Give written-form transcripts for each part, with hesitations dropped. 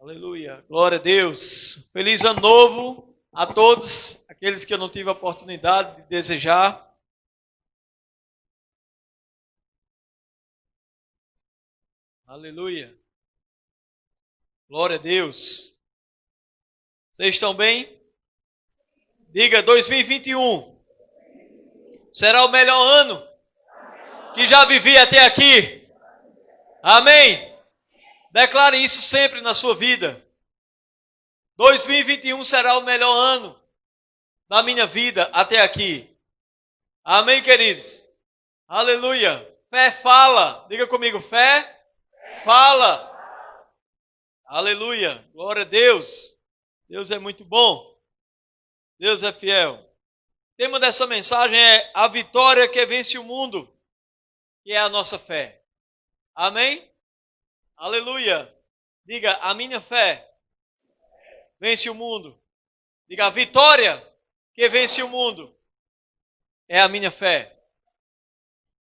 Aleluia, glória a Deus. Feliz ano novo a todos, aqueles que eu não tive a oportunidade de desejar. Aleluia, glória a Deus. Vocês estão bem? Diga 2021. Será o melhor ano que já vivi até aqui. Amém? Declare isso sempre na sua vida. 2021 será o melhor ano da minha vida até aqui. Amém, queridos? Aleluia. Fé fala. Diga comigo, fé fala. Aleluia. Glória a Deus. Deus é muito bom. Deus é fiel. O tema dessa mensagem é a vitória que vence o mundo, que é a nossa fé. Amém? Aleluia. Diga, a minha fé vence o mundo. Diga, a vitória que vence o mundo é a minha fé.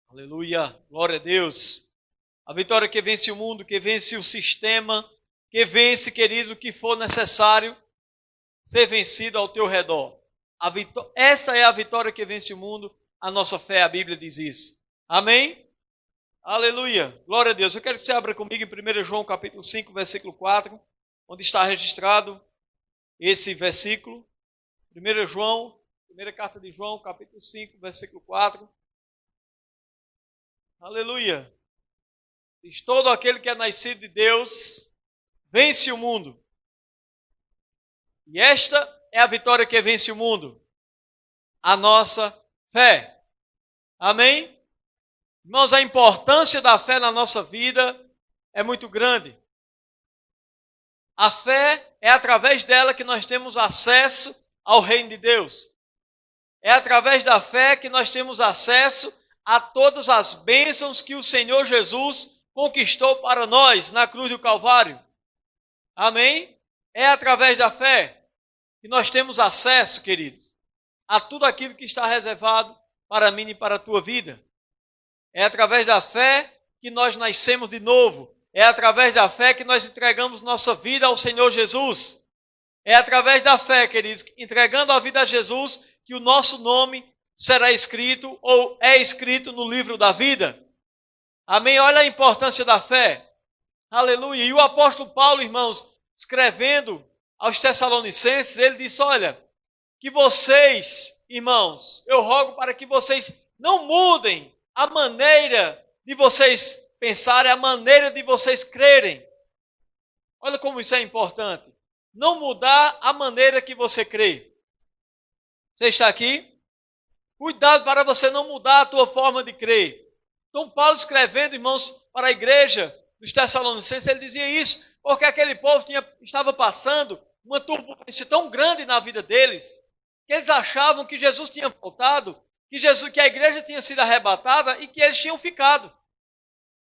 Aleluia. Glória a Deus. A vitória que vence o mundo, que vence o sistema, que vence, querido, o que for necessário ser vencido ao teu redor. Essa é a vitória que vence o mundo, a nossa fé, a Bíblia diz isso. Amém? Aleluia, glória a Deus. Eu quero que você abra comigo em 1 João capítulo 5, versículo 4, onde está registrado esse versículo. 1 João, primeira carta de João, capítulo 5, versículo 4. Aleluia. Diz, todo aquele que é nascido de Deus vence o mundo. E esta é a vitória que vence o mundo, a nossa fé. Amém? Irmãos, a importância da fé na nossa vida é muito grande. A fé é através dela que nós temos acesso ao reino de Deus. É através da fé que nós temos acesso a todas as bênçãos que o Senhor Jesus conquistou para nós na cruz do Calvário. Amém? É através da fé que nós temos acesso, queridos, a tudo aquilo que está reservado para mim e para a tua vida. É através da fé que nós nascemos de novo. É através da fé que nós entregamos nossa vida ao Senhor Jesus. É através da fé, queridos, entregando a vida a Jesus, que o nosso nome será escrito ou é escrito no livro da vida. Amém? Olha a importância da fé. Aleluia. E o apóstolo Paulo, irmãos, escrevendo aos Tessalonicenses, ele disse, olha, que vocês, irmãos, eu rogo para que vocês não mudem a maneira de vocês pensarem, a maneira de vocês crerem. Olha como isso é importante. Não mudar a maneira que você crê. Você está aqui? Cuidado para você não mudar a tua forma de crer. Então Paulo escrevendo, irmãos, para a igreja dos Tessalonicenses, ele dizia isso, porque aquele povo estava passando uma turbulência tão grande na vida deles, que eles achavam que Jesus tinha voltado, que a igreja tinha sido arrebatada e que eles tinham ficado.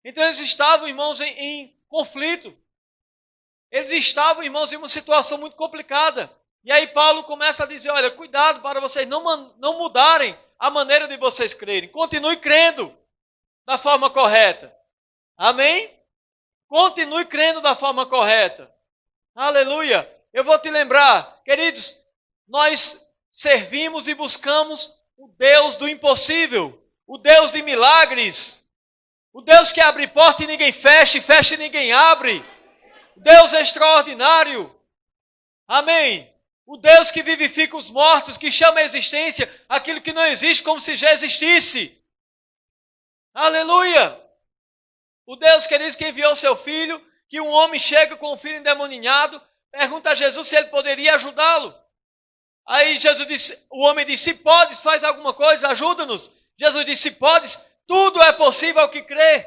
Então eles estavam, irmãos, em conflito. Eles estavam, irmãos, em uma situação muito complicada. E aí Paulo começa a dizer, olha, cuidado para vocês não mudarem a maneira de vocês crerem. Continue crendo da forma correta. Amém? Continue crendo da forma correta. Aleluia. Eu vou te lembrar, queridos, nós servimos e buscamos o Deus do impossível, o Deus de milagres, o Deus que abre porta e ninguém fecha, e fecha e ninguém abre, o Deus extraordinário, amém? O Deus que vivifica os mortos, que chama à existência aquilo que não existe como se já existisse, aleluia! O Deus, queridos, que enviou seu filho, que um homem chega com o filho endemoninhado, pergunta a Jesus se ele poderia ajudá-lo. Aí Jesus disse, o homem disse, se podes, faz alguma coisa, ajuda-nos. Jesus disse, se podes, tudo é possível ao que crê.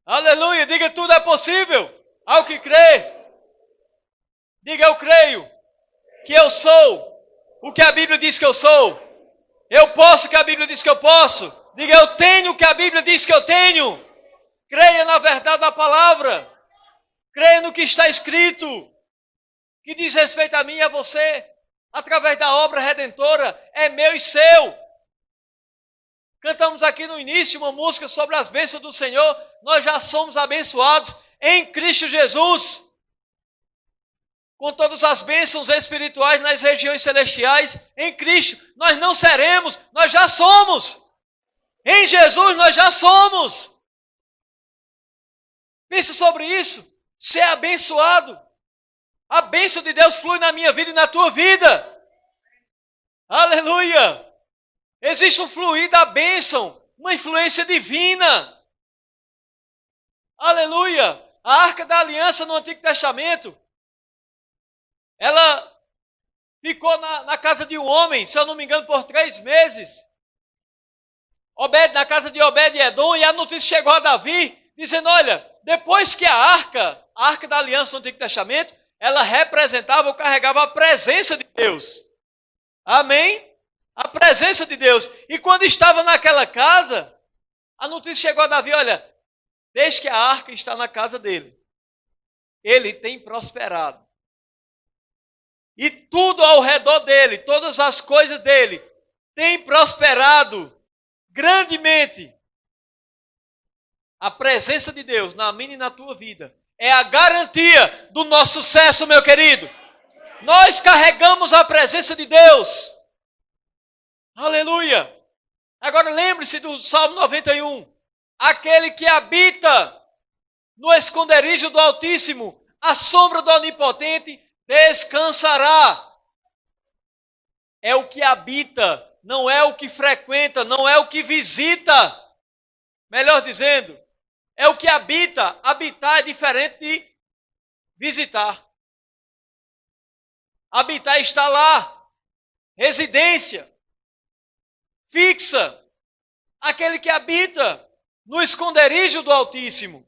Aleluia, diga, tudo é possível ao que crê. Diga, eu creio que eu sou o que a Bíblia diz que eu sou. Eu posso o que a Bíblia diz que eu posso. Diga, eu tenho o que a Bíblia diz que eu tenho. Creia na verdade da palavra. Creia no que está escrito, que diz respeito a mim e a você, através da obra redentora, é meu e seu. Cantamos aqui no início uma música sobre as bênçãos do Senhor. Nós já somos abençoados em Cristo Jesus. com todas as bênçãos espirituais nas regiões celestiais em Cristo. Nós não seremos, nós já somos. Em Jesus nós já somos. Pense sobre isso. Ser abençoado. A bênção de Deus flui na minha vida e na tua vida. Aleluia! Existe um fluir da bênção, uma influência divina. Aleluia! A Arca da Aliança no Antigo Testamento, ela ficou na casa de um homem, se eu não me engano, por 3 meses. Na casa de Obed-Edom, e a notícia chegou a Davi, dizendo, olha, depois que a Arca da Aliança no Antigo Testamento, ela representava ou carregava a presença de Deus. Amém? A presença de Deus. E quando estava naquela casa, a notícia chegou a Davi, olha, desde que a arca está na casa dele, ele tem prosperado. E tudo ao redor dele, todas as coisas dele, tem prosperado grandemente. A presença de Deus na minha e na tua vida é a garantia do nosso sucesso, meu querido. Nós carregamos a presença de Deus. Aleluia. Agora lembre-se do Salmo 91. Aquele que habita no esconderijo do Altíssimo, à sombra do Onipotente, descansará. É o que habita, não é o que frequenta, não é o que visita. Melhor dizendo, é o que habita. Habitar é diferente de visitar. Habitar está lá. Residência. Fixa. Aquele que habita no esconderijo do Altíssimo.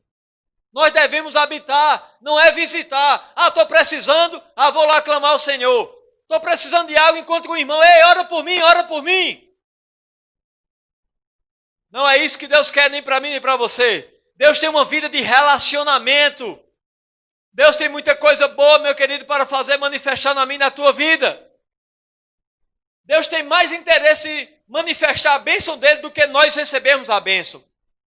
Nós devemos habitar, não é visitar. Estou precisando, vou lá clamar ao Senhor. Estou precisando de algo, encontro com o irmão. Ei, ora por mim, ora por mim. Não é isso que Deus quer nem para mim nem para você. Deus tem uma vida de relacionamento. Deus tem muita coisa boa, meu querido, para fazer manifestar na minha e na tua vida. Deus tem mais interesse em manifestar a bênção dele do que nós recebermos a bênção.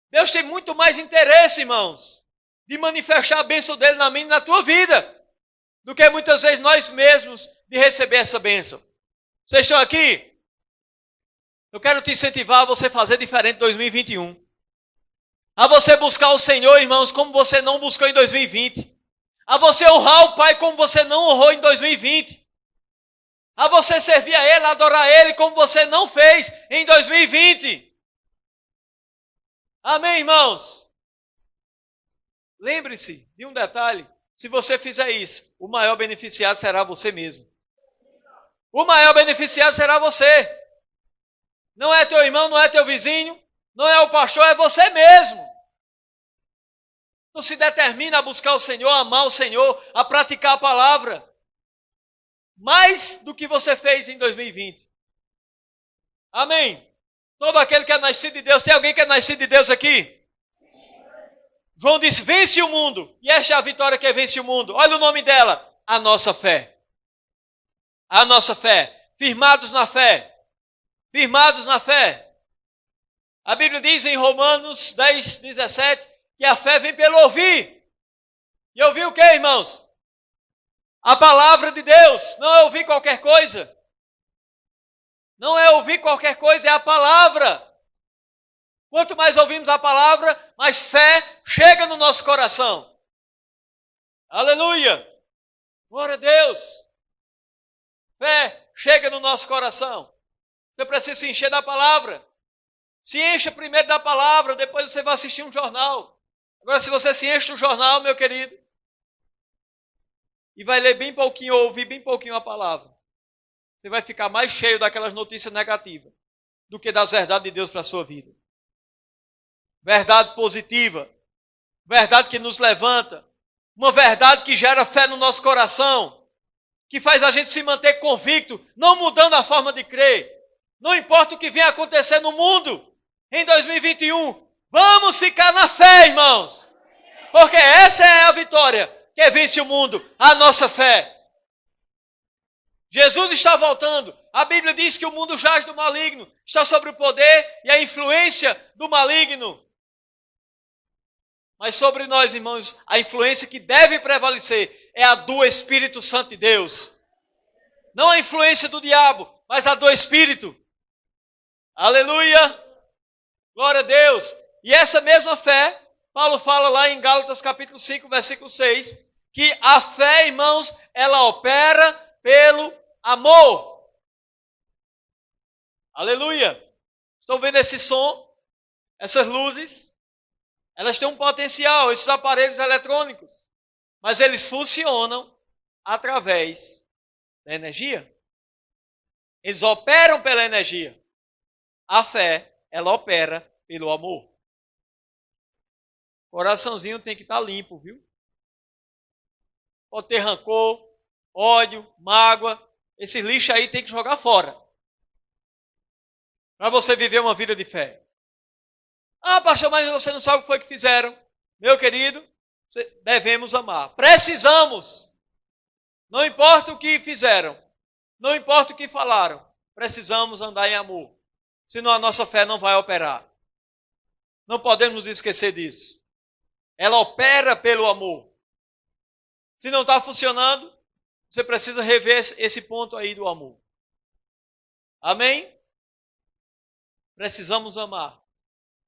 Deus tem muito mais interesse, irmãos, de manifestar a bênção dele na minha e na tua vida, do que muitas vezes nós mesmos de receber essa bênção. Vocês estão aqui? Eu quero te incentivar a você fazer diferente em 2021. A você buscar o Senhor, irmãos, como você não buscou em 2020. A você honrar o Pai como você não honrou em 2020. A você servir a Ele, adorar Ele como você não fez em 2020. Amém, irmãos? Lembre-se de um detalhe. Se você fizer isso, o maior beneficiado será você mesmo. O maior beneficiado será você. Não é teu irmão, não é teu vizinho, não é o pastor, é você mesmo. Então se determina a buscar o Senhor, a amar o Senhor, a praticar a palavra. Mais do que você fez em 2020. Amém? Todo aquele que é nascido de Deus. Tem alguém que é nascido de Deus aqui? João disse, vence o mundo. E esta é a vitória que vence o mundo. Olha o nome dela. A nossa fé. A nossa fé. Firmados na fé. Firmados na fé. A Bíblia diz em Romanos 10, 17, que a fé vem pelo ouvir. E ouvir o que, irmãos? A palavra de Deus. Não é ouvir qualquer coisa. Não é ouvir qualquer coisa, é a palavra. Quanto mais ouvimos a palavra, mais fé chega no nosso coração. Aleluia! Glória a Deus! Fé chega no nosso coração. Você precisa se encher da palavra. Se encha primeiro da palavra, depois você vai assistir um jornal. Agora, se você se enche do jornal, meu querido, e vai ler bem pouquinho, ou ouvir bem pouquinho a palavra, você vai ficar mais cheio daquelas notícias negativas do que das verdades de Deus para a sua vida. Verdade positiva, verdade que nos levanta, uma verdade que gera fé no nosso coração, que faz a gente se manter convicto, não mudando a forma de crer. Não importa o que venha acontecer no mundo em 2021, vamos ficar na fé, irmãos, porque essa é a vitória que vence o mundo, a nossa fé. Jesus está voltando. A Bíblia diz que o mundo jaz do maligno, está sob o poder e a influência do maligno. Mas sobre nós, irmãos, a influência que deve prevalecer é a do Espírito Santo de Deus. Não a influência do diabo, mas a do Espírito. Aleluia! Glória a Deus! E essa mesma fé, Paulo fala lá em Gálatas capítulo 5, versículo 6, que a fé, irmãos, ela opera pelo amor. Aleluia! Estão vendo esse som? Essas luzes? Elas têm um potencial, esses aparelhos eletrônicos. Mas eles funcionam através da energia. Eles operam pela energia. A fé, ela opera pelo amor. O coraçãozinho tem que estar limpo, viu? Pode ter rancor, ódio, mágoa. Esses lixos aí tem que jogar fora. Para você viver uma vida de fé. Ah, pastor, mas você não sabe o que foi que fizeram. Meu querido, devemos amar. Precisamos. Não importa o que fizeram. Não importa o que falaram. Precisamos andar em amor. Senão a nossa fé não vai operar. Não podemos nos esquecer disso. Ela opera pelo amor. Se não está funcionando, você precisa rever esse ponto aí do amor. Amém? Precisamos amar.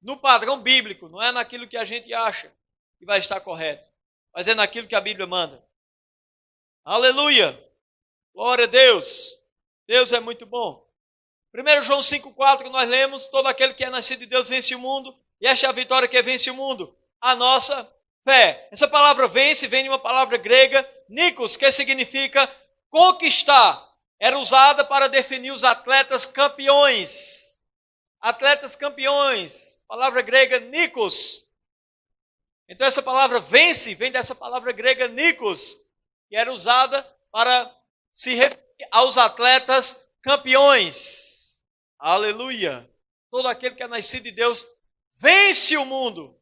No padrão bíblico, não é naquilo que a gente acha que vai estar correto, mas é naquilo que a Bíblia manda. Aleluia! Glória a Deus! Deus é muito bom. 1 João 5,4 nós lemos, todo aquele que é nascido de Deus vence o mundo, e esta é a vitória que vence o mundo, a nossa fé. Essa palavra vence vem de uma palavra grega, nikos, que significa conquistar. Era usada para definir os atletas campeões. Atletas campeões. Palavra grega nikos. Então essa palavra vence vem dessa palavra grega nikos, que era usada para se referir aos atletas campeões. Aleluia! Todo aquele que é nascido de Deus vence o mundo.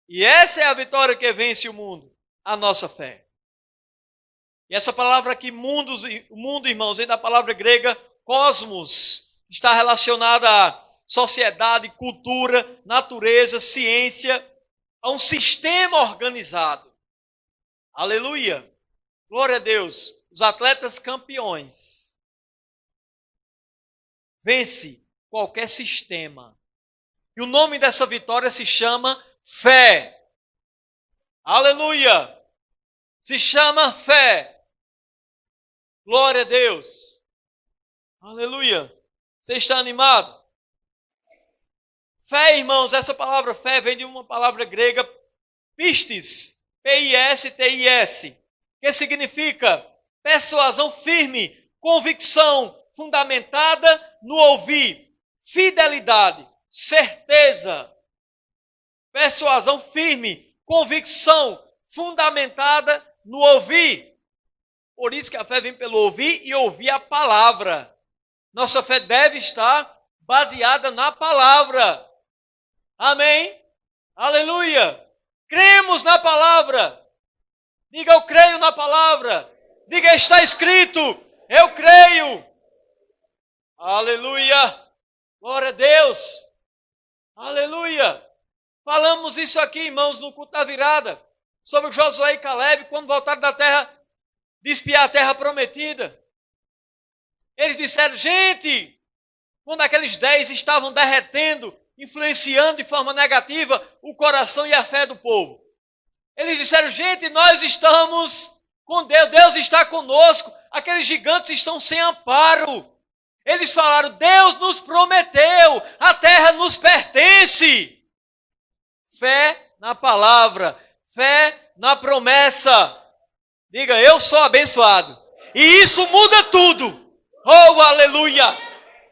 E essa é a vitória que vence o mundo, a nossa fé. E essa palavra aqui, mundo, irmãos, vem da palavra grega cosmos. Está relacionada a sociedade, cultura, natureza, ciência, a um sistema organizado. Aleluia! Glória a Deus! Os atletas campeões vence qualquer sistema. E o nome dessa vitória se chama fé. Aleluia! Se chama fé. Glória a Deus! Aleluia! Você está animado? Fé, irmãos, essa palavra fé vem de uma palavra grega, pistis, P-I-S-T-I-S, que significa persuasão firme, convicção fundamentada no ouvir, fidelidade, certeza. Persuasão firme, convicção fundamentada no ouvir. Por isso que a fé vem pelo ouvir e ouvir a palavra. Nossa fé deve estar baseada na palavra. Amém? Aleluia! Cremos na palavra. Diga, eu creio na palavra. Diga, está escrito, eu creio. Aleluia! Glória a Deus! Aleluia! Falamos isso aqui, irmãos, no culto da virada, sobre Josué e Caleb, quando voltaram da terra, de espiar a terra prometida. Eles disseram, gente, quando aqueles 10 estavam derretendo, influenciando de forma negativa o coração e a fé do povo. Eles disseram, gente, nós estamos com Deus, Deus está conosco, aqueles gigantes estão sem amparo. Eles falaram, Deus nos prometeu, a terra nos pertence. Fé na palavra, fé na promessa. Diga, eu sou abençoado. E isso muda tudo. Oh, aleluia!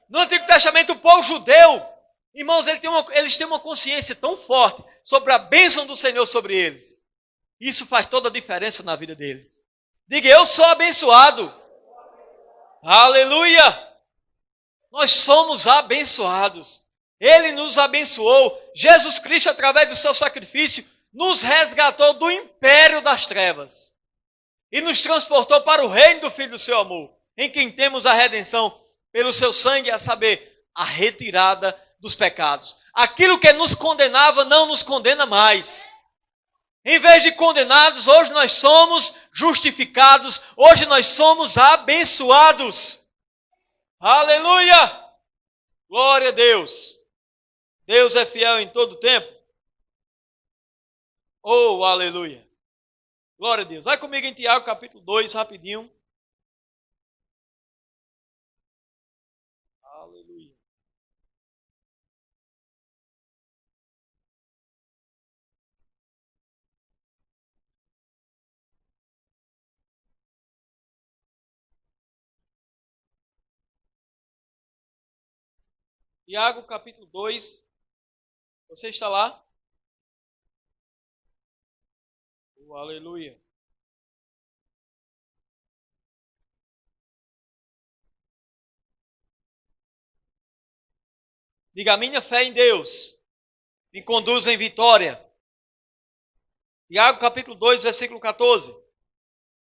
No Antigo Testamento, o povo judeu, irmãos, eles têm uma consciência tão forte sobre a bênção do Senhor sobre eles. Isso faz toda a diferença na vida deles. Diga, eu sou abençoado. Aleluia! Nós somos abençoados. Ele nos abençoou. Jesus Cristo, através do seu sacrifício, nos resgatou do império das trevas e nos transportou para o reino do Filho do seu amor, em quem temos a redenção pelo seu sangue, a saber, a retirada dos pecados. Aquilo que nos condenava não nos condena mais. Em vez de condenados, hoje nós somos justificados, hoje nós somos abençoados. Aleluia! Glória a Deus. Deus é fiel em todo tempo. Oh, aleluia. Glória a Deus. Vai comigo em Tiago, capítulo 2, rapidinho. Aleluia. Tiago, capítulo 2. Você está lá? Oh, aleluia. Diga, a minha fé em Deus me conduz em vitória. Tiago, capítulo 2, versículo 14.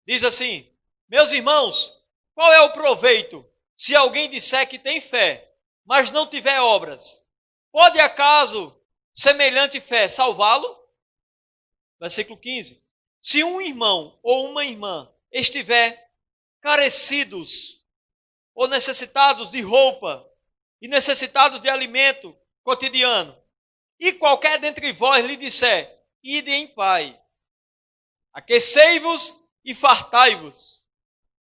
Diz assim: meus irmãos, qual é o proveito se alguém disser que tem fé, mas não tiver obras? Pode acaso semelhante fé salvá-lo? Versículo 15. Se um irmão ou uma irmã estiver carecidos ou necessitados de roupa e necessitados de alimento cotidiano, e qualquer dentre vós lhe disser, ide em paz, aquecei-vos e fartai-vos,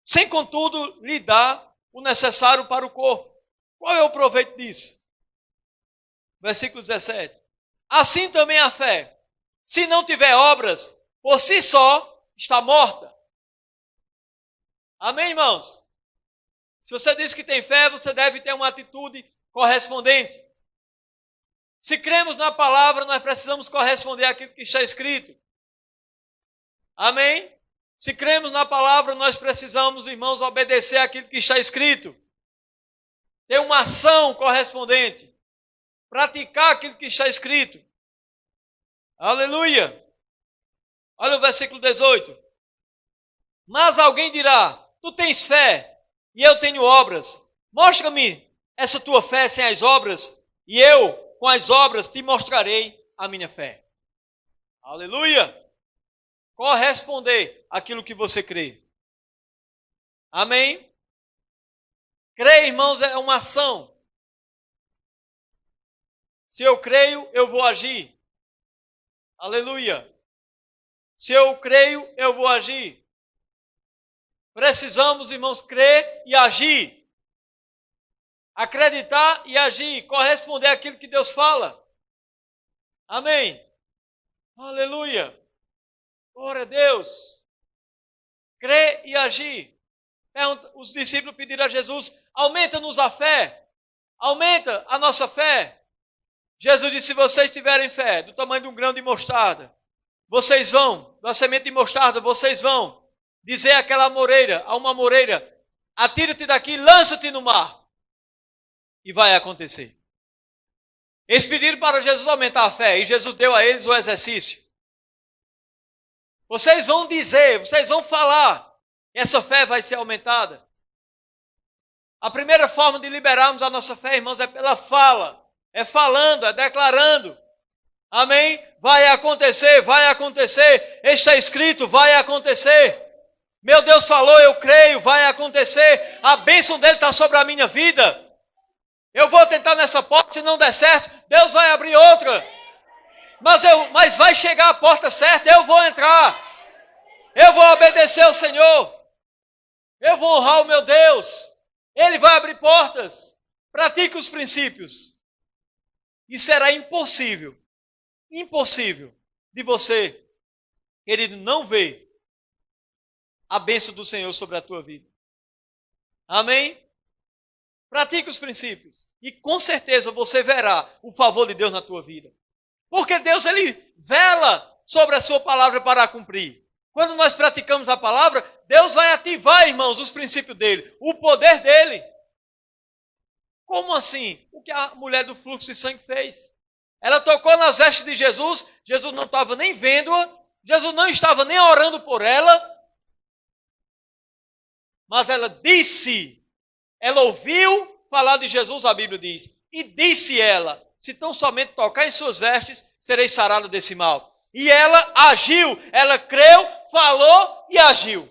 sem contudo lhe dar o necessário para o corpo, qual é o proveito disso? Versículo 17. Assim também a fé, se não tiver obras, por si só está morta. Amém, irmãos? Se você diz que tem fé, você deve ter uma atitude correspondente. Se cremos na palavra, nós precisamos corresponder àquilo que está escrito. Amém? Se cremos na palavra, nós precisamos, irmãos, obedecer àquilo que está escrito. Ter uma ação correspondente. Praticar aquilo que está escrito. Aleluia! Olha o versículo 18. Mas alguém dirá, tu tens fé e eu tenho obras. Mostra-me essa tua fé sem as obras e eu, com as obras, te mostrarei a minha fé. Aleluia! Corresponder àquilo que você crê. Amém? Crer, irmãos, é uma ação. Se eu creio, eu vou agir. Aleluia! Se eu creio, eu vou agir. Precisamos, irmãos, crer e agir. Acreditar e agir. Corresponder àquilo que Deus fala. Amém? Aleluia! Glória a Deus! Crer e agir. Os discípulos pediram a Jesus, aumenta-nos a fé. Aumenta a nossa fé. Jesus disse, se vocês tiverem fé do tamanho de um grão de mostarda, vocês vão, da semente de mostarda, vocês vão dizer àquela moreira, a uma moreira, atira-te daqui, lança-te no mar. E vai acontecer. Eles pediram para Jesus aumentar a fé, e Jesus deu a eles o exercício. Vocês vão dizer, vocês vão falar, e essa fé vai ser aumentada. A primeira forma de liberarmos a nossa fé, irmãos, é pela fala. É falando, é declarando. Amém? Vai acontecer, está escrito, vai acontecer. Meu Deus falou, eu creio, vai acontecer. A bênção dele está sobre a minha vida. Eu vou tentar nessa porta, se não der certo, Deus vai abrir outra. Mas vai chegar a porta certa, eu vou entrar. Eu vou obedecer ao Senhor. Eu vou honrar o meu Deus. Ele vai abrir portas. Pratique os princípios. E será impossível de você, querido, não ver a bênção do Senhor sobre a tua vida. Amém? Pratique os princípios. E com certeza você verá o favor de Deus na tua vida. Porque Deus, Ele vela sobre a sua palavra para a cumprir. Quando nós praticamos a palavra, Deus vai ativar, irmãos, os princípios dEle, o poder dEle. Como assim? O que a mulher do fluxo de sangue fez? Ela tocou nas vestes de Jesus, Jesus não estava nem vendo-a, Jesus não estava nem orando por ela, mas ela disse, ela ouviu falar de Jesus, a Bíblia diz, e disse ela, se tão somente tocar em suas vestes, serei sarada desse mal. e ela agiu. Ela creu, falou e agiu.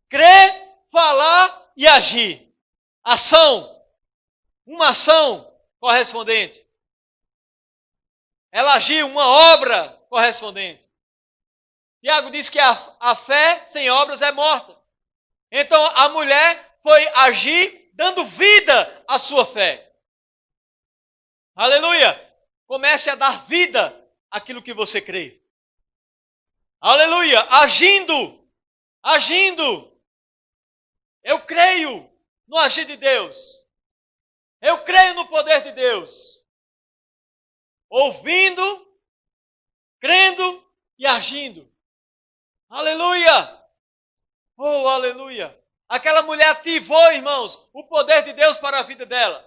Crer, falar e agir. Ação. Uma ação correspondente. Ela agiu, uma obra correspondente. Tiago diz que a fé sem obras é morta. Então a mulher foi agir dando vida à sua fé. Aleluia! Comece a dar vida àquilo que você crê. Aleluia! Agindo. Eu creio no agir de Deus. Eu creio no poder de Deus. Ouvindo, crendo e agindo. Aleluia! Oh, aleluia! Aquela mulher ativou, irmãos, o poder de Deus para a vida dela.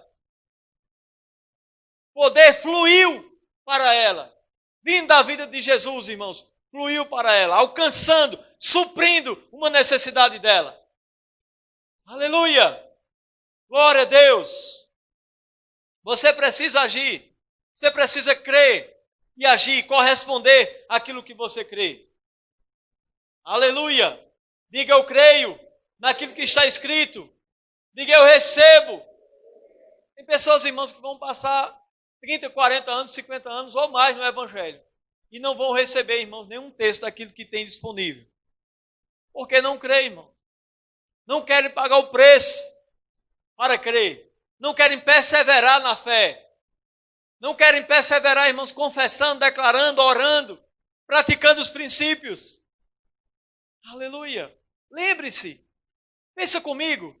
O poder fluiu para ela. Vindo da vida de Jesus, irmãos, fluiu para ela, alcançando, suprindo uma necessidade dela. Aleluia! Glória a Deus! Você precisa agir. Você precisa crer e agir, corresponder àquilo que você crê. Aleluia! Diga eu creio naquilo que está escrito. Diga eu recebo. Tem pessoas, irmãos, que vão passar 30, 40 anos, 50 anos ou mais no Evangelho e não vão receber, irmãos, nenhum texto daquilo que tem disponível. Porque não crê, irmão. Não querem pagar o preço para crer. Não querem perseverar na fé. Não querem perseverar, irmãos, confessando, declarando, orando, praticando os princípios. Aleluia. Lembre-se. Pensa comigo.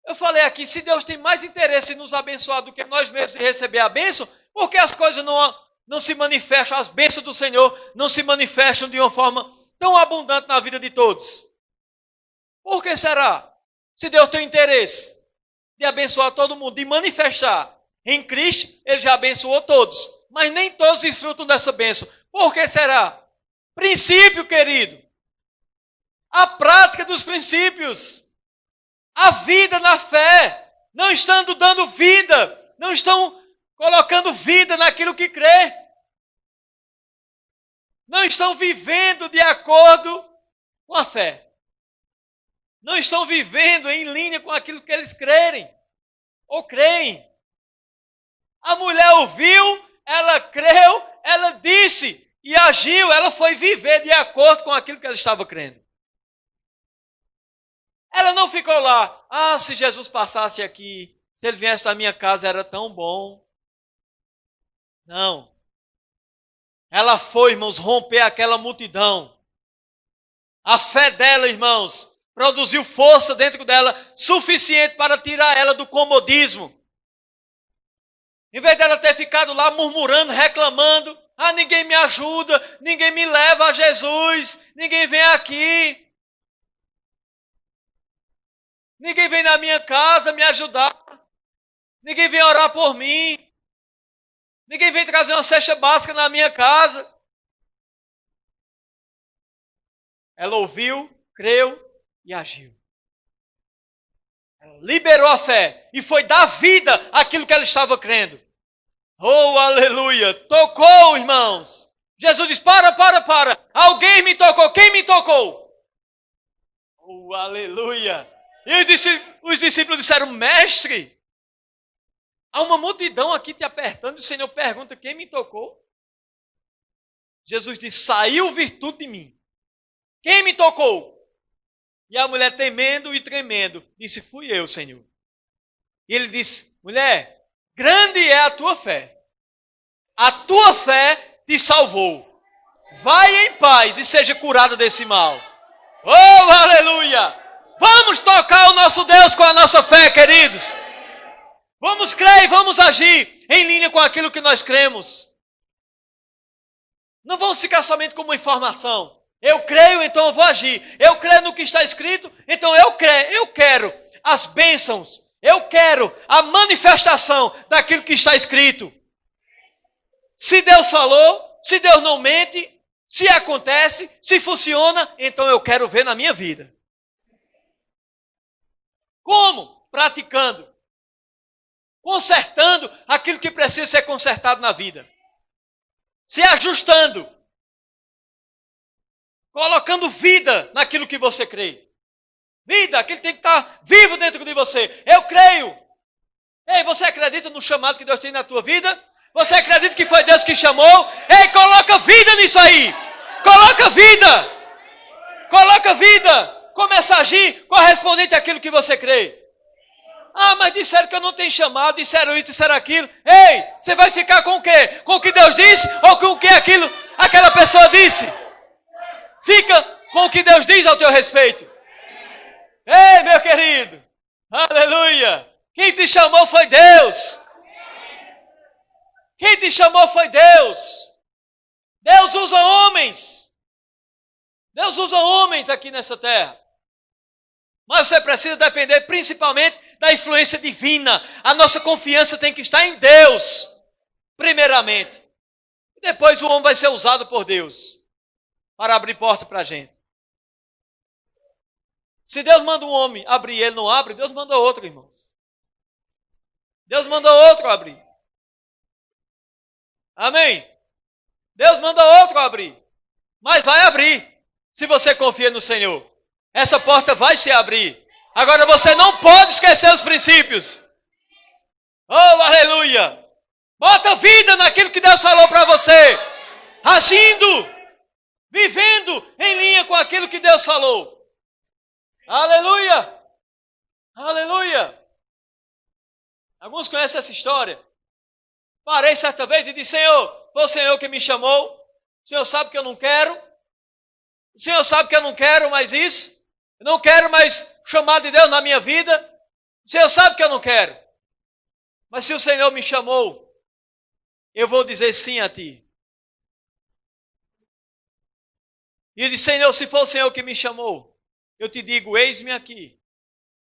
Eu falei aqui, se Deus tem mais interesse em nos abençoar do que nós mesmos em receber a bênção, por que as coisas não se manifestam, as bênçãos do Senhor não se manifestam de uma forma tão abundante na vida de todos? Por que será? Se Deus tem interesse de abençoar todo mundo, de manifestar em Cristo, Ele já abençoou todos. Mas nem todos desfrutam dessa bênção. Por que será? Princípio, querido. A prática dos princípios. A vida na fé. Não estão dando vida. Não estão colocando vida naquilo que crê. Não estão vivendo de acordo com a fé. Não estão vivendo em linha com aquilo que eles crerem. Ou creem. A mulher ouviu, ela creu, ela disse e agiu. Ela foi viver de acordo com aquilo que ela estava crendo. Ela não ficou lá. Ah, se Jesus passasse aqui, se ele viesse na minha casa, era tão bom. Não. Ela foi, irmãos, romper aquela multidão. A fé dela, irmãos, produziu força dentro dela, suficiente para tirar ela do comodismo. Em vez dela ter ficado lá murmurando, reclamando, ah, ninguém me ajuda, ninguém me leva a Jesus, ninguém vem aqui. Ninguém vem na minha casa me ajudar. Ninguém vem orar por mim. Ninguém vem trazer uma cesta básica na minha casa. Ela ouviu, creu e agiu. Ela liberou a fé e foi dar vida àquilo que ela estava crendo. Oh, aleluia! Tocou, irmãos. Jesus disse, para. Alguém me tocou. Quem me tocou? Oh, aleluia! E os discípulos disseram, mestre, há uma multidão aqui te apertando. E o Senhor pergunta, quem me tocou? Jesus disse, saiu virtude de mim. Quem me tocou? E a mulher, temendo e tremendo, disse, fui eu, Senhor. E ele disse, mulher, grande é a tua fé. A tua fé te salvou. Vai em paz e seja curada desse mal. Oh, aleluia! Vamos tocar o nosso Deus com a nossa fé, queridos. Vamos crer e vamos agir em linha com aquilo que nós cremos. Não vamos ficar somente como informação. Eu creio, então eu vou agir. Eu creio no que está escrito, então eu quero as bênçãos. Eu quero a manifestação daquilo que está escrito. Se Deus falou, se Deus não mente, se acontece, se funciona, então eu quero ver na minha vida. Como? Praticando. Consertando aquilo que precisa ser consertado na vida. se ajustando, colocando vida naquilo que você crê. Vida, aquilo tem que estar vivo dentro de você. Eu creio. Ei, você acredita no chamado que Deus tem na tua vida? Você acredita que foi Deus que chamou? Ei, coloca vida nisso aí. Coloca vida. Coloca vida. Começa a agir correspondente àquilo que você crê. Ah, mas disseram que eu não tenho chamado, disseram isso, disseram aquilo. Ei, você vai ficar com o quê? Com o que Deus disse ou com o que aquela pessoa disse? Fica com o que Deus diz ao teu respeito. Ei, meu querido. Aleluia. Quem te chamou foi Deus. Quem te chamou foi Deus. Deus usa homens. Deus usa homens aqui nessa terra. Mas você precisa depender principalmente da influência divina. A nossa confiança tem que estar em Deus, primeiramente. E depois o homem vai ser usado por Deus para abrir porta para a gente. Se Deus manda um homem abrir e ele não abre, Deus manda outro, irmão. Deus manda outro abrir. Amém? Deus manda outro abrir. Mas vai abrir, se você confia no Senhor. Essa porta vai se abrir. Agora você não pode esquecer os princípios. Oh, aleluia! Bota vida naquilo que Deus falou para você. Agindo, vivendo em linha com aquilo que Deus falou. Aleluia! Aleluia! Alguns conhecem essa história. Parei certa vez e disse: Senhor, foi o Senhor que me chamou. O Senhor sabe que eu não quero. O Senhor sabe que eu não quero mais isso. Eu não quero mais chamar de Deus na minha vida. O Senhor sabe que eu não quero. Mas se o Senhor me chamou, eu vou dizer sim a ti. E ele disse: Senhor, se for o Senhor que me chamou, eu te digo, eis-me aqui.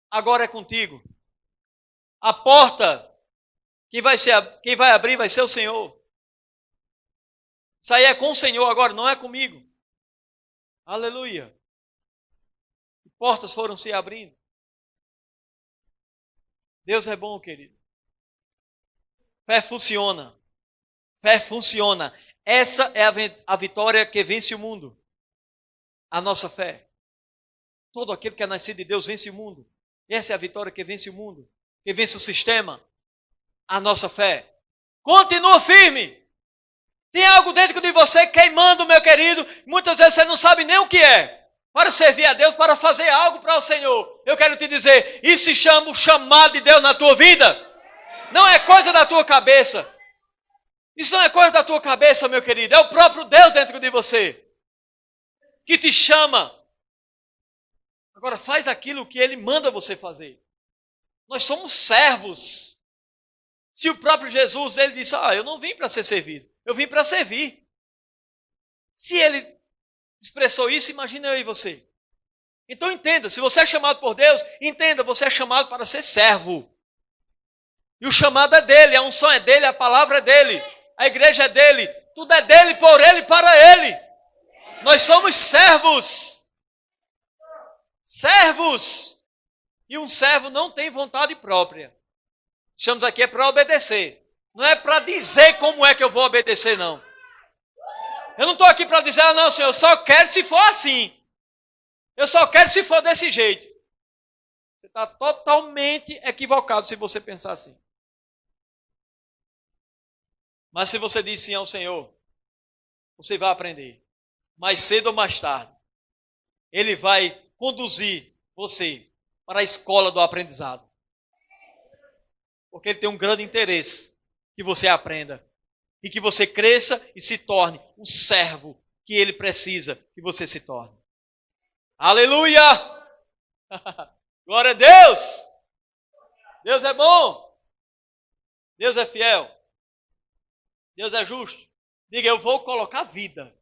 Agora é contigo. A porta, quem vai abrir vai ser o Senhor. Isso aí é com o Senhor agora, não é comigo. Aleluia. Portas foram se abrindo. Deus é bom, querido. Fé funciona. Fé funciona. Essa é a vitória que vence o mundo. A nossa fé. Todo aquele que é nascido de Deus vence o mundo. Essa é a vitória que vence o mundo. Que vence o sistema. A nossa fé. Continua firme. Tem algo dentro de você queimando, meu querido. Muitas vezes você não sabe nem o que é. Para servir a Deus, para fazer algo para o Senhor. Eu quero te dizer, isso se chama o chamado de Deus na tua vida. Não é coisa da tua cabeça. Isso não é coisa da tua cabeça, meu querido. É o próprio Deus dentro de você. Que te chama. Agora faz aquilo que Ele manda você fazer. Nós somos servos. Se o próprio Jesus, Ele disse, eu não vim para ser servido. Eu vim para servir. Se Ele expressou isso, imagina eu e você. Então entenda, se você é chamado por Deus, entenda, você é chamado para ser servo. E o chamado é dele, a unção é dele, a palavra é dele, a igreja é dele, tudo é dele, por ele, para ele. Nós somos servos. Servos. E um servo não tem vontade própria. Estamos aqui para obedecer. Não é para dizer como é que eu vou obedecer, não. Eu não estou aqui para dizer, não, Senhor, eu só quero se for assim. Eu só quero se for desse jeito. Você está totalmente equivocado se você pensar assim. Mas se você diz sim ao Senhor, você vai aprender. Mais cedo ou mais tarde, Ele vai conduzir você para a escola do aprendizado. Porque Ele tem um grande interesse que você aprenda. E que você cresça e se torne um servo que Ele precisa que você se torne. Aleluia! Glória a Deus! Deus é bom. Deus é fiel. Deus é justo. Diga, eu vou colocar vida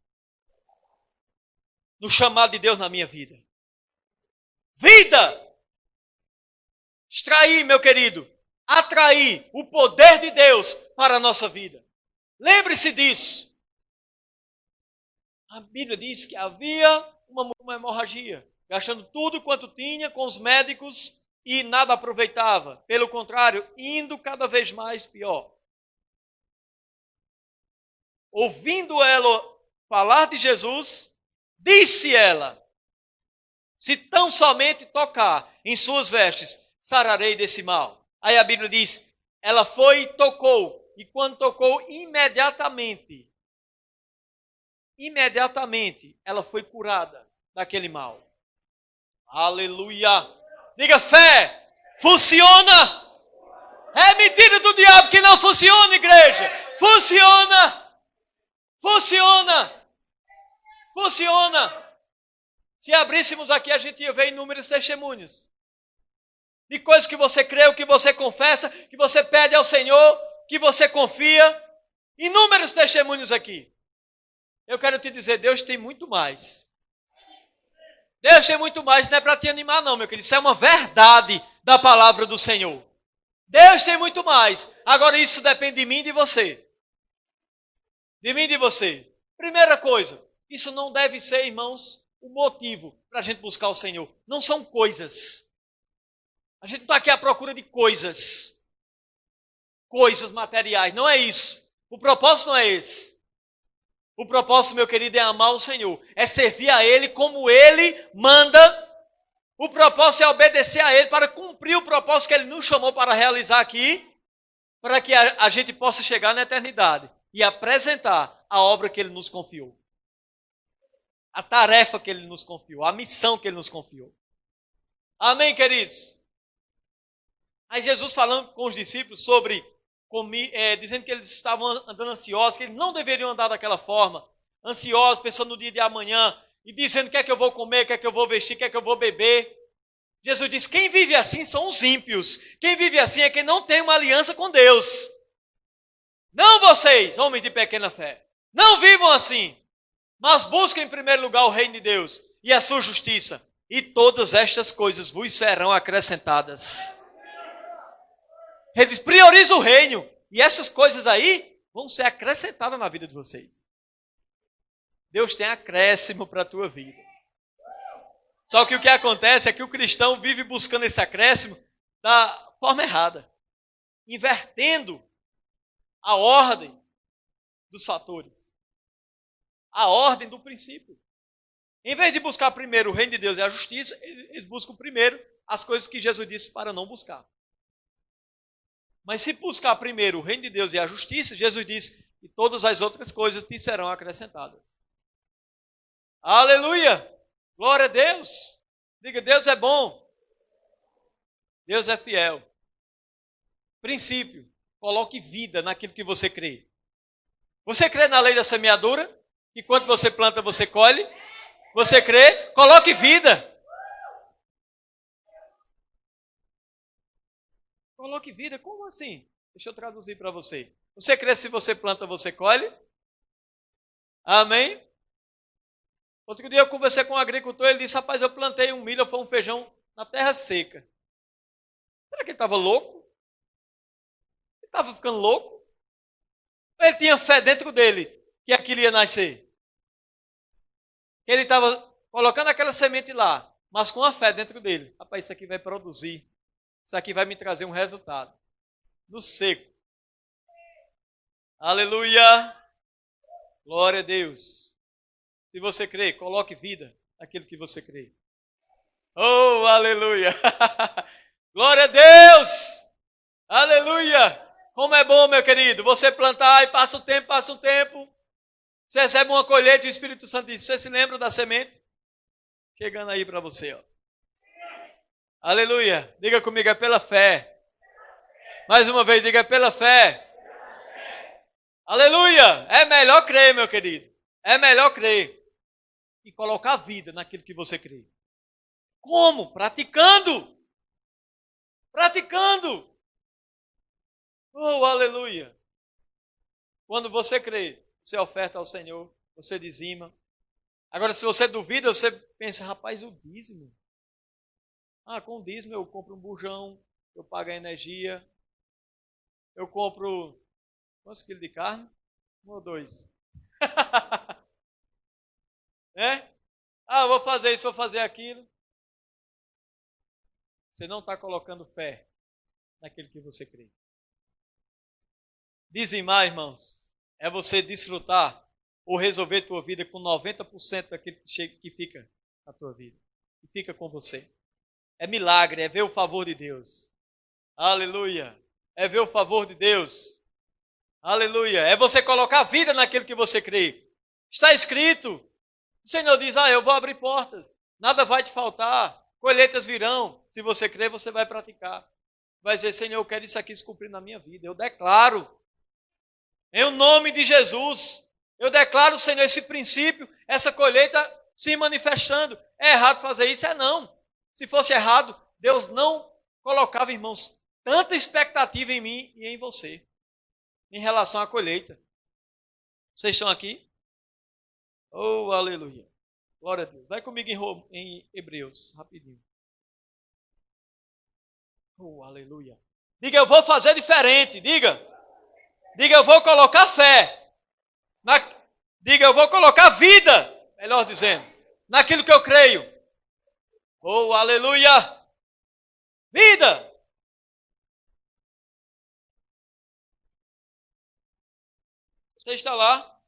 no chamado de Deus na minha vida. Vida! Extrair, meu querido, atrair o poder de Deus para a nossa vida. Lembre-se disso. A Bíblia diz que havia uma hemorragia, gastando tudo quanto tinha com os médicos e nada aproveitava. Pelo contrário, indo cada vez mais pior. ouvindo ela falar de Jesus, disse ela: se tão somente tocar em suas vestes, sararei desse mal. Aí a Bíblia diz, ela foi e tocou, e quando tocou, imediatamente, ela foi curada daquele mal. Aleluia! Diga fé, funciona! É mentira do diabo que não funciona, igreja! Funciona! Funciona! Funciona! Se abríssemos aqui, a gente ia ver inúmeros testemunhos. De coisas que você crê, que você confessa, que você pede ao Senhor, que você confia. Inúmeros testemunhos aqui. Eu quero te dizer, Deus tem muito mais. Deus tem muito mais, não é para te animar não, meu querido. Isso é uma verdade da palavra do Senhor. Deus tem muito mais. Agora isso depende de mim e de você. De mim e de você. Primeira coisa, isso não deve ser, irmãos, o motivo para a gente buscar o Senhor. Não são coisas. A gente não está aqui à procura de coisas. Coisas materiais. Não é isso. O propósito não é esse. O propósito, meu querido, é amar o Senhor. É servir a Ele como Ele manda. O propósito é obedecer a Ele para cumprir o propósito que Ele nos chamou para realizar aqui. Para que a gente possa chegar na eternidade e apresentar a obra que Ele nos confiou. A tarefa que Ele nos confiou. A missão que Ele nos confiou. Amém, queridos? Aí Jesus falando com os discípulos sobre, dizendo que eles estavam andando ansiosos, que eles não deveriam andar daquela forma, ansiosos, pensando no dia de amanhã, e dizendo o que é que eu vou comer, o que é que eu vou vestir, o que é que eu vou beber. Jesus disse, quem vive assim são os ímpios. Quem vive assim é quem não tem uma aliança com Deus. Não vocês, homens de pequena fé. Não vivam assim, mas busquem em primeiro lugar o reino de Deus e a sua justiça, e todas estas coisas vos serão acrescentadas. Ele diz, prioriza o reino. E essas coisas aí vão ser acrescentadas na vida de vocês. Deus tem acréscimo para a tua vida. Só que o que acontece é que o cristão vive buscando esse acréscimo da forma errada. Invertendo a ordem dos fatores. A ordem do princípio. Em vez de buscar primeiro o reino de Deus e a justiça, eles buscam primeiro as coisas que Jesus disse para não buscar. Mas se buscar primeiro o reino de Deus e a justiça, Jesus disse que todas as outras coisas te serão acrescentadas. Aleluia! Glória a Deus! Diga, Deus é bom. Deus é fiel. Princípio, coloque vida naquilo que você crê. Você crê na lei da semeadura? Que quando você planta, você colhe? Você crê? Coloque vida. Coloque vida, como assim? Deixa eu traduzir para você. Você crê se você planta, você colhe? Amém? Outro dia eu conversei com um agricultor, ele disse, rapaz, eu plantei um milho, foi um feijão na terra seca. Será que ele estava louco? Ele estava ficando louco? Ele tinha fé dentro dele que aquilo ia nascer. Ele estava colocando aquela semente lá, mas com a fé dentro dele. Rapaz, isso aqui vai produzir. Isso aqui vai me trazer um resultado. No seco. Aleluia. Glória a Deus. Se você crê, coloque vida naquilo que você crê. Oh, aleluia. Glória a Deus. Aleluia. Como é bom, meu querido, você plantar e passa um tempo. Você recebe uma colheita e o Espírito Santo diz, você se lembra da semente? Chegando aí para você, ó. Aleluia. Diga comigo, é pela fé. Mais uma vez, diga pela fé. Aleluia. É melhor crer, meu querido. É melhor crer. E colocar vida naquilo que você crê. Como? Praticando. Praticando. Oh, aleluia. Quando você crê, você oferta ao Senhor, você dizima. Agora, se você duvida, você pensa, rapaz, o dízimo. Com o dízimo eu compro um bujão, eu pago a energia, eu compro quantos quilos de carne? 1 ou 2. Eu vou fazer isso, vou fazer aquilo. Você não está colocando fé naquilo que você crê. Dizimar, irmãos, é você desfrutar ou resolver tua vida com 90% daquilo que fica na tua vida. Que fica com você. É milagre, é ver o favor de Deus. Aleluia. É ver o favor de Deus. Aleluia. É você colocar vida naquilo que você crê. Está escrito. O Senhor diz, eu vou abrir portas. Nada vai te faltar. Colheitas virão. Se você crer, você vai praticar. Vai dizer, Senhor, eu quero isso aqui se cumprir na minha vida. Eu declaro. Em nome de Jesus. Eu declaro, Senhor, esse princípio, essa colheita se manifestando. É errado fazer isso? É não. Se fosse errado, Deus não colocava, irmãos, tanta expectativa em mim e em você, em relação à colheita. Vocês estão aqui? Oh, aleluia. Glória a Deus. Vai comigo em Hebreus, rapidinho. Oh, aleluia. Diga, eu vou fazer diferente. Diga, eu vou colocar fé. Diga, eu vou colocar vida, melhor dizendo, naquilo que eu creio. Oh, aleluia. Vida. Você está lá?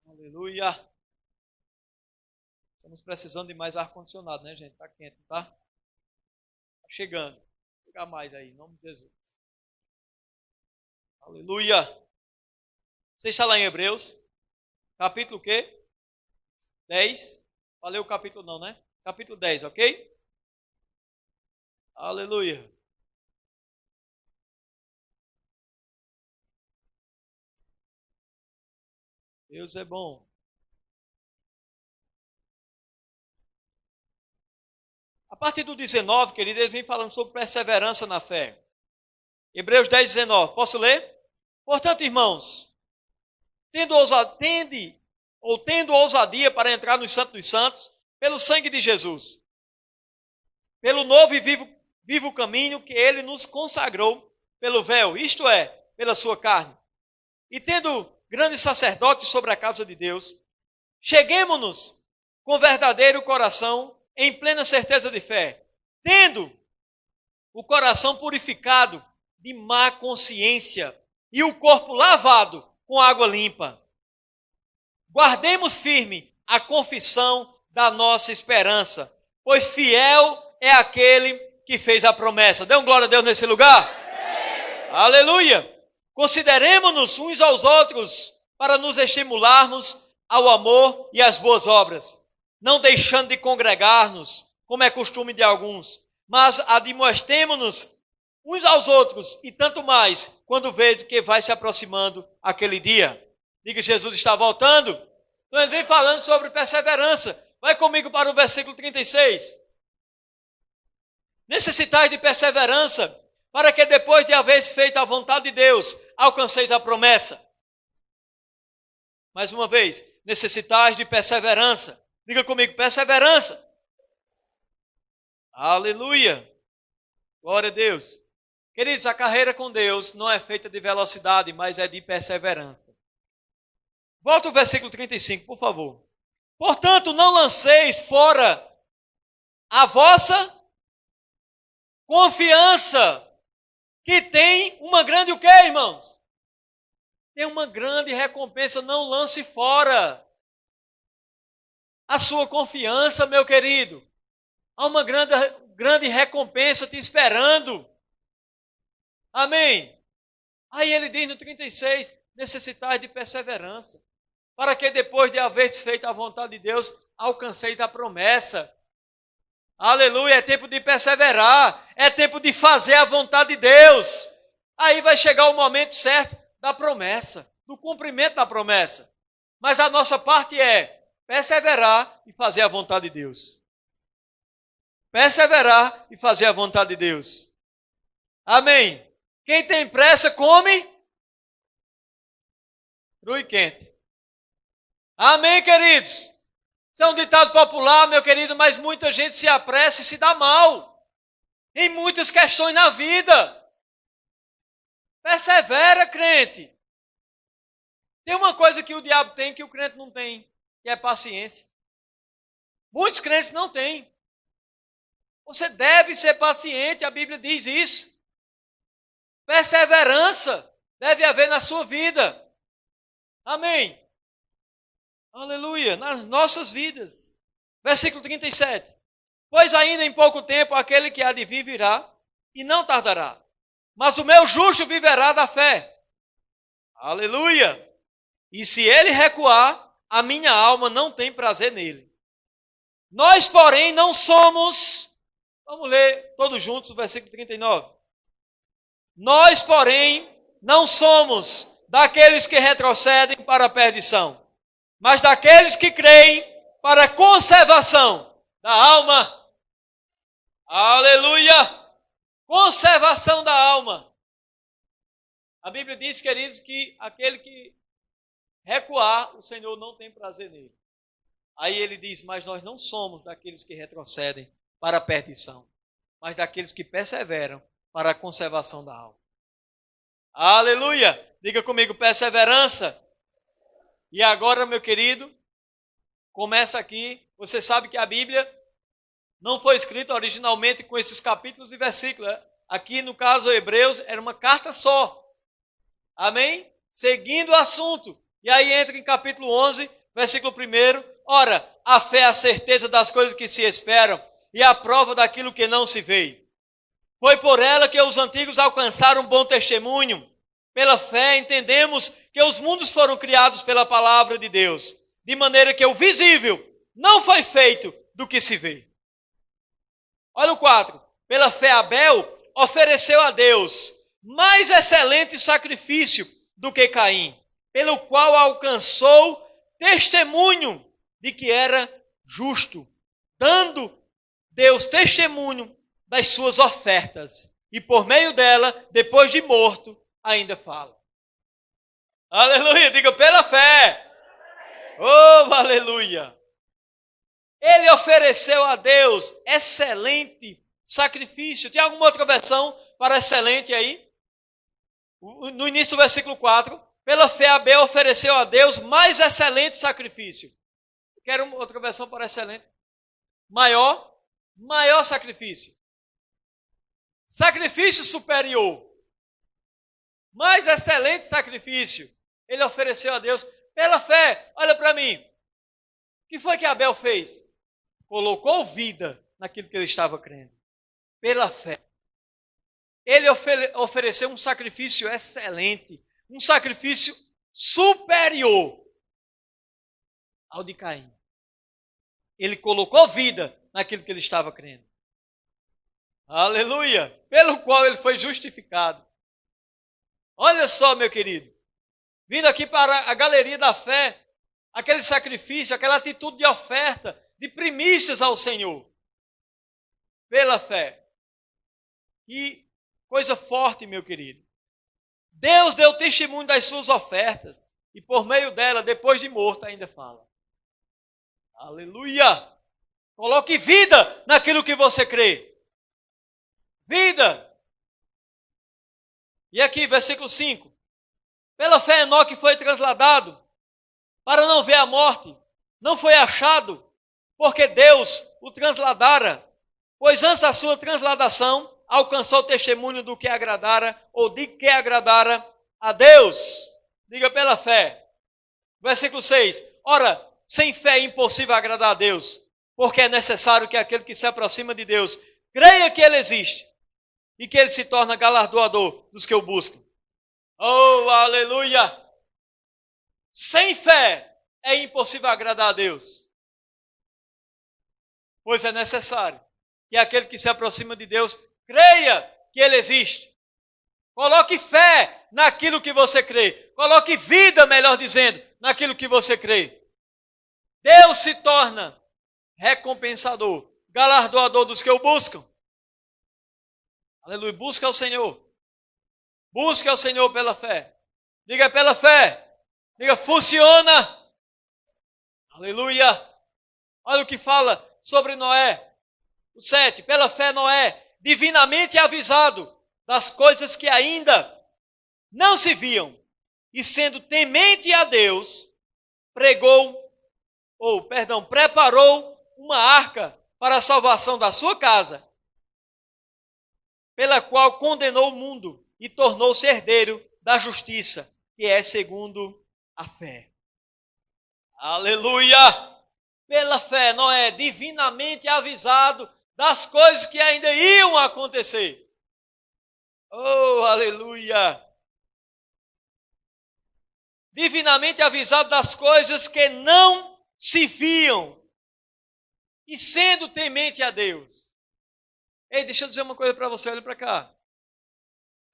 Aleluia. Estamos precisando de mais ar-condicionado, né, gente? Está quente, tá? Está chegando. Vou pegar mais aí, em nome de Jesus. Aleluia. Você está lá em Hebreus? Capítulo o quê? 10. Falei o capítulo não, né? Capítulo 10, ok? Aleluia. Deus é bom. A partir do 19, querido, ele vem falando sobre perseverança na fé. Hebreus 10, 19. Posso ler? Portanto, irmãos, tendo ousadia para entrar no Santo dos Santos, pelo sangue de Jesus, pelo novo e vivo caminho que ele nos consagrou pelo véu, isto é, pela sua carne. E tendo grandes sacerdotes sobre a causa de Deus, cheguemo-nos com verdadeiro coração, em plena certeza de fé, tendo o coração purificado de má consciência e o corpo lavado com água limpa. Guardemos firme a confissão da nossa esperança, pois fiel é aquele que fez a promessa. Dê um glória a Deus nesse lugar. Aleluia. Consideremos-nos uns aos outros para nos estimularmos ao amor e às boas obras, não deixando de congregar-nos, como é costume de alguns, mas admoestemo-nos uns aos outros, e tanto mais, quando vês que vai se aproximando aquele dia. Diga, Jesus está voltando. Então ele vem falando sobre perseverança. Vai comigo para o versículo 36. Necessitais de perseverança, para que depois de haveres feito a vontade de Deus, alcanceis a promessa. Mais uma vez, necessitais de perseverança. Diga comigo, perseverança. Aleluia. Glória a Deus. Queridos, a carreira com Deus não é feita de velocidade, mas é de perseverança. Volta o versículo 35, por favor. Portanto, não lanceis fora a vossa confiança, que tem uma grande o quê, irmãos? Tem uma grande recompensa, não lance fora a sua confiança, meu querido. Há uma grande recompensa te esperando. Amém? Aí ele diz no 36, necessitais de perseverança, para que depois de haveres feito a vontade de Deus, alcanceis a promessa. Aleluia, é tempo de perseverar, é tempo de fazer a vontade de Deus. Aí vai chegar o momento certo da promessa, do cumprimento da promessa. Mas a nossa parte é perseverar e fazer a vontade de Deus. Perseverar e fazer a vontade de Deus. Amém. Quem tem pressa, come cru e quente. Amém, queridos? Isso é um ditado popular, meu querido, mas muita gente se apressa e se dá mal em muitas questões na vida. Persevera, crente. Tem uma coisa que o diabo tem que o crente não tem, que é paciência. Muitos crentes não têm. Você deve ser paciente, a Bíblia diz isso. Perseverança. deve haver na sua vida. Amém. Aleluia. Nas nossas vidas. Versículo 37. Pois ainda em pouco tempo aquele que há de vir virá e não tardará. Mas o meu justo viverá da fé. Aleluia. E se ele recuar, a minha alma não tem prazer nele. Nós, porém, não somos... Vamos ler todos juntos o versículo 39. Nós, porém, não somos daqueles que retrocedem para a perdição, mas daqueles que creem para a conservação da alma. Aleluia! Conservação da alma. A Bíblia diz, queridos, que aquele que recuar, o Senhor não tem prazer nele. Aí ele diz, mas nós não somos daqueles que retrocedem para a perdição, mas daqueles que perseveram para a conservação da alma. Aleluia! Diga comigo, perseverança. E agora, meu querido, começa aqui. Você sabe que a Bíblia não foi escrita originalmente com esses capítulos e versículos. Aqui, no caso, Hebreus, era uma carta só. Amém? Seguindo o assunto. E aí entra em capítulo 11, versículo 1. Ora, a fé é a certeza das coisas que se esperam e a prova daquilo que não se vê. Foi por ela que os antigos alcançaram um bom testemunho. Pela fé entendemos que os mundos foram criados pela palavra de Deus, de maneira que o visível não foi feito do que se vê. Olha o 4. Pela fé Abel ofereceu a Deus mais excelente sacrifício do que Caim, pelo qual alcançou testemunho de que era justo, dando Deus testemunho das suas ofertas. E por meio dela, depois de morto, ainda fala. Aleluia, diga pela fé. Oh, aleluia. Ele ofereceu a Deus excelente sacrifício. Tem alguma outra versão para excelente aí? No início do versículo 4. Pela fé Abel ofereceu a Deus mais excelente sacrifício. Quero uma outra versão para excelente. Maior sacrifício. Sacrifício superior. Mais excelente sacrifício. Ele ofereceu a Deus pela fé. Olha para mim. O que foi que Abel fez? Colocou vida naquilo que ele estava crendo. Pela fé. Ele ofereceu um sacrifício excelente. Um sacrifício superior ao de Caim. Ele colocou vida naquilo que ele estava crendo. Aleluia! Pelo qual ele foi justificado. Olha só, meu querido. Vindo aqui para a galeria da fé, aquele sacrifício, aquela atitude de oferta, de primícias ao Senhor. Pela fé. E coisa forte, meu querido. Deus deu testemunho das suas ofertas. E por meio dela, depois de morto, ainda fala. Aleluia! Coloque vida naquilo que você crê. Vida! E aqui, versículo 5. Pela fé Enoque foi trasladado para não ver a morte. Não foi achado, porque Deus o transladara. Pois antes da sua transladação, alcançou o testemunho do que agradara, ou de que agradara a Deus. Diga pela fé. Versículo 6. Ora, sem fé é impossível agradar a Deus, porque é necessário que aquele que se aproxima de Deus creia que Ele existe e que Ele se torna galardoador dos que o buscam. Oh, aleluia! Sem fé é impossível agradar a Deus, pois é necessário que aquele que se aproxima de Deus creia que Ele existe. Coloque fé naquilo que você crê. Coloque vida, melhor dizendo, naquilo que você crê. Deus se torna recompensador, galardoador dos que o buscam. Aleluia. Busca ao Senhor. Busca ao Senhor pela fé. Diga pela fé. Diga, funciona. Aleluia. Olha o que fala sobre Noé. O 7. Pela fé Noé, divinamente avisado das coisas que ainda não se viam, e sendo temente a Deus, preparou uma arca para a salvação da sua casa, pela qual condenou o mundo e tornou-se herdeiro da justiça, que é segundo a fé. Aleluia! Pela fé, Noé, divinamente avisado das coisas que ainda iam acontecer. Oh, aleluia! Divinamente avisado das coisas que não se viam, e sendo temente a Deus. Ei, deixa eu dizer uma coisa para você, olha para cá.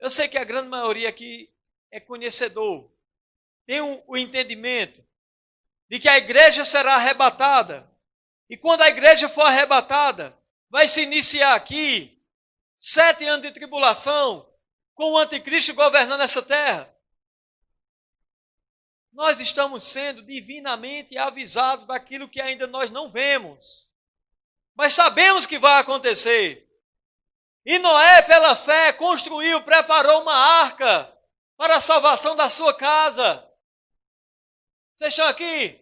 Eu sei que a grande maioria aqui é conhecedor, tem o entendimento de que a igreja será arrebatada. E quando a igreja for arrebatada, vai se iniciar aqui 7 anos de tribulação, com o anticristo governando essa terra. Nós estamos sendo divinamente avisados daquilo que ainda nós não vemos, mas sabemos que vai acontecer. E Noé, pela fé, construiu, preparou uma arca para a salvação da sua casa. Vocês estão aqui?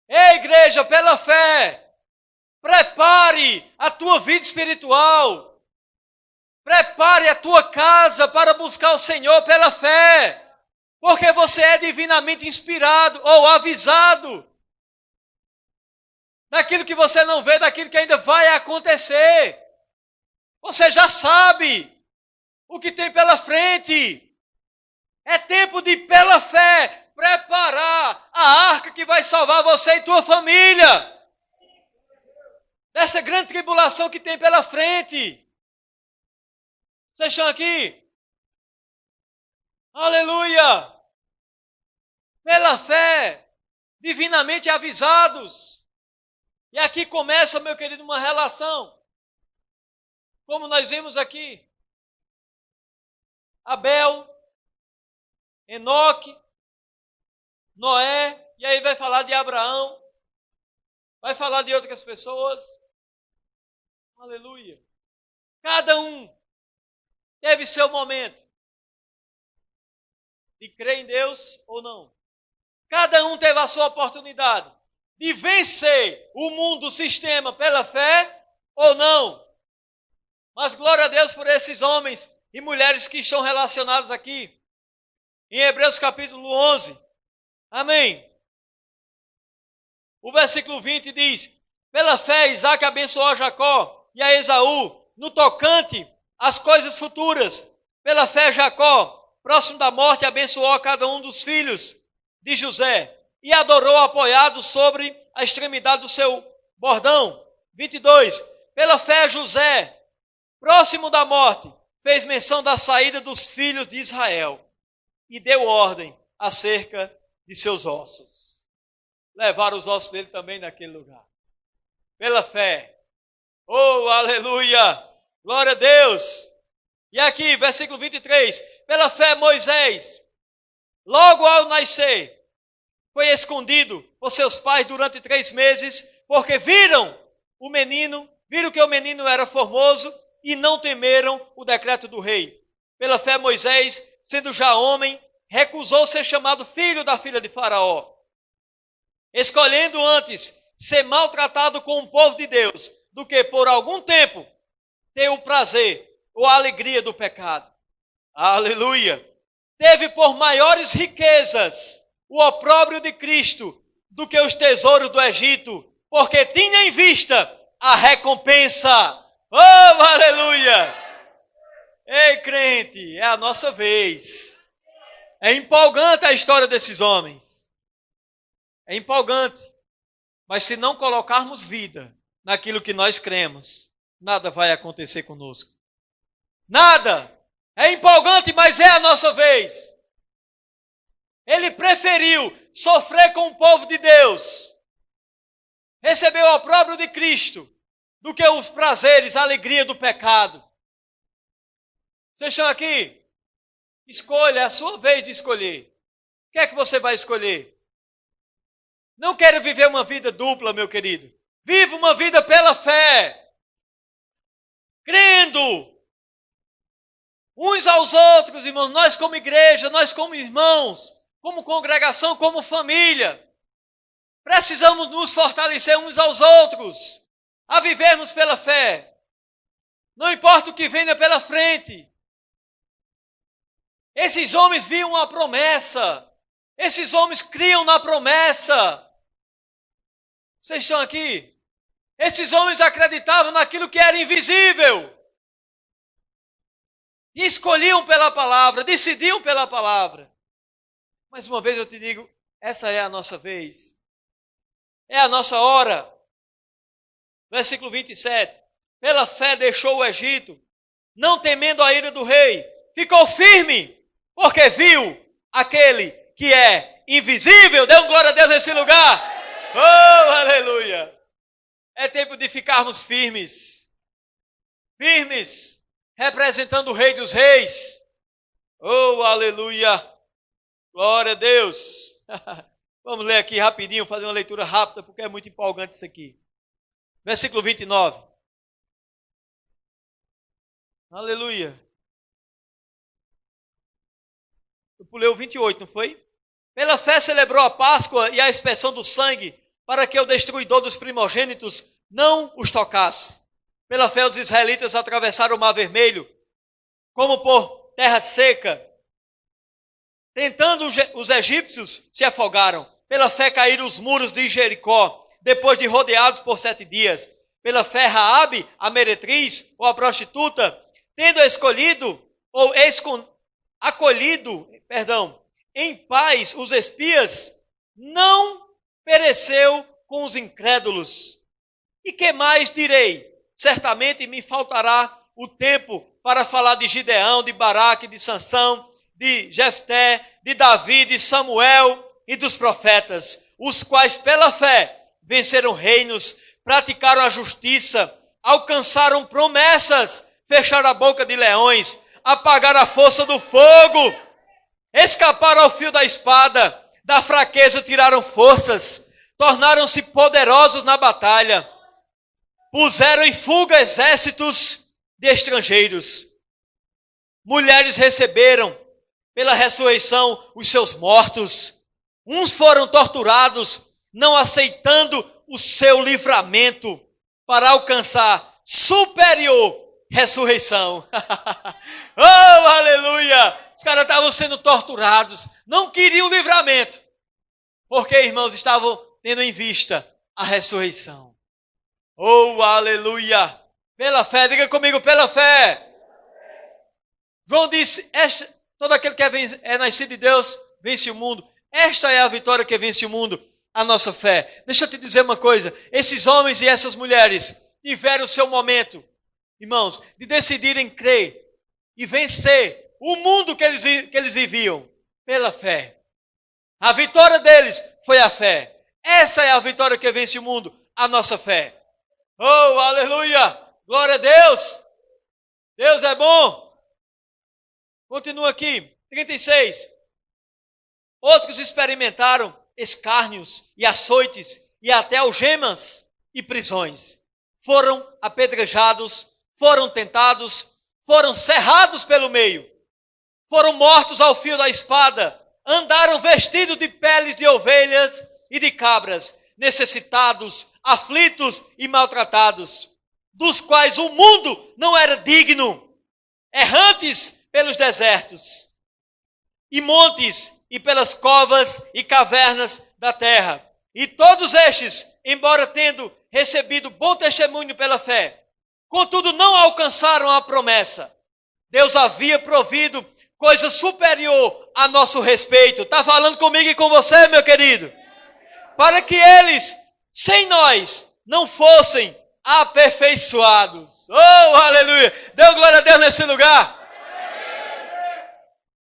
Ei, igreja, pela fé, prepare a tua vida espiritual. Prepare a tua casa para buscar o Senhor pela fé. Porque você é divinamente inspirado ou avisado daquilo que você não vê, daquilo que ainda vai acontecer. Você já sabe o que tem pela frente. É tempo de, pela fé, preparar a arca que vai salvar você e tua família dessa grande tribulação que tem pela frente. Vocês estão aqui? Aleluia! Pela fé, divinamente avisados. E aqui começa, meu querido, uma relação. Como nós vimos aqui. Abel, Enoque, Noé, e aí vai falar de Abraão, vai falar de outras pessoas. Aleluia. Cada um teve seu momento de crer em Deus ou não. Cada um teve a sua oportunidade de vencer o mundo, o sistema, pela fé ou não. Mas glória a Deus por esses homens e mulheres que estão relacionados aqui. Em Hebreus capítulo 11. Amém. O versículo 20 diz: pela fé Isaac abençoou a Jacó e a Esaú no tocante às coisas futuras. Pela fé Jacó, próximo da morte, abençoou a cada um dos filhos de José e adorou apoiado sobre a extremidade do seu bordão. 22. Pela fé José, próximo da morte, fez menção da saída dos filhos de Israel e deu ordem acerca de seus ossos. Levaram os ossos dele também naquele lugar. Pela fé. Oh, aleluia! Glória a Deus! E aqui, versículo 23. Pela fé Moisés, logo ao nascer, foi escondido por seus pais durante 3 meses, porque viram que o menino era formoso e não temeram o decreto do rei. Pela fé Moisés, sendo já homem, recusou ser chamado filho da filha de Faraó, escolhendo antes ser maltratado com o povo de Deus, do que por algum tempo ter o prazer ou a alegria do pecado. Aleluia! Teve por maiores riquezas o opróbrio de Cristo do que os tesouros do Egito, porque tinha em vista a recompensa. Oh, aleluia! Ei, crente, é a nossa vez. É empolgante a história desses homens. É empolgante. Mas se não colocarmos vida naquilo que nós cremos, nada vai acontecer conosco. Nada! É empolgante, mas é a nossa vez. Ele preferiu sofrer com o povo de Deus, receber o opróbrio de Cristo, do que os prazeres, a alegria do pecado. Vocês estão aqui? Escolha, é a sua vez de escolher. O que é que você vai escolher? Não quero viver uma vida dupla, meu querido. Viva uma vida pela fé. Crendo uns aos outros, irmãos. Nós como igreja, nós como irmãos, como congregação, como família. Precisamos nos fortalecer uns aos outros, a vivermos pela fé. Não importa o que venha pela frente. Esses homens viam a promessa. Esses homens criam na promessa. Vocês estão aqui? Esses homens acreditavam naquilo que era invisível. E escolhiam pela palavra, decidiam pela palavra. Mais uma vez eu te digo, essa é a nossa vez. É a nossa hora. Versículo 27. Pela fé deixou o Egito, não temendo a ira do rei. Ficou firme, porque viu aquele que é invisível. Dê um glória a Deus nesse lugar. Oh, aleluia. É tempo de ficarmos firmes. Firmes, representando o Rei dos Reis. Oh, aleluia. Glória a Deus. Vamos ler aqui rapidinho, fazer uma leitura rápida, porque é muito empolgante isso aqui. Versículo 29. Aleluia. Eu pulei o 28, não foi? Pela fé celebrou a Páscoa e a expiação do sangue, para que o destruidor dos primogênitos não os tocasse. Pela fé os israelitas atravessaram o Mar Vermelho, como por terra seca. Tentando os egípcios se afogaram. Pela fé caíram os muros de Jericó, depois de rodeados por 7 dias. Pela fé Raabe, a meretriz, ou a prostituta, tendo acolhido em paz os espias, não pereceu com os incrédulos. E que mais direi? Certamente me faltará o tempo para falar de Gideão, de Baraque, de Sansão, de Jefté, de Davi, de Samuel e dos profetas, os quais pela fé venceram reinos, praticaram a justiça, alcançaram promessas, fecharam a boca de leões, apagaram a força do fogo, escaparam ao fio da espada, da fraqueza tiraram forças, tornaram-se poderosos na batalha, puseram em fuga exércitos de estrangeiros. Mulheres receberam pela ressurreição os seus mortos. Uns foram torturados, não aceitando o seu livramento para alcançar superior ressurreição. Oh, aleluia! Os caras estavam sendo torturados, não queriam livramento, porque, irmãos, estavam tendo em vista a ressurreição. Oh, aleluia! Pela fé, diga comigo, pela fé. João disse, todo aquele que é nascido de Deus vence o mundo. Esta é a vitória que vence o mundo, a nossa fé. Deixa eu te dizer uma coisa, esses homens e essas mulheres tiveram o seu momento, irmãos, de decidirem crer e vencer o mundo que eles viviam pela fé. A vitória deles foi a fé. Essa é a vitória que vence o mundo, a nossa fé. Oh, aleluia! Glória a Deus! Deus é bom! Continua aqui, 36. Outros experimentaram escárnios e açoites e até algemas e prisões. Foram apedrejados, foram tentados, foram cerrados pelo meio, foram mortos ao fio da espada, andaram vestidos de peles de ovelhas e de cabras, necessitados, aflitos e maltratados, dos quais o mundo não era digno, errantes pelos desertos e montes e pelas covas e cavernas da terra. E todos estes, embora tendo recebido bom testemunho pela fé, contudo não alcançaram a promessa. Deus havia provido coisa superior a nosso respeito. Está falando comigo e com você, meu querido? Para que eles, sem nós, não fossem aperfeiçoados. Oh, aleluia! Dê glória a Deus nesse lugar.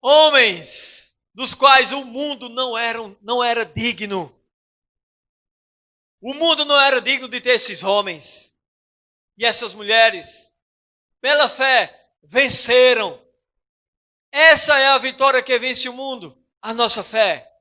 Homens dos quais o mundo não era digno. O mundo não era digno de ter esses homens e essas mulheres. Pela fé, venceram. Essa é a vitória que vence o mundo, a nossa fé.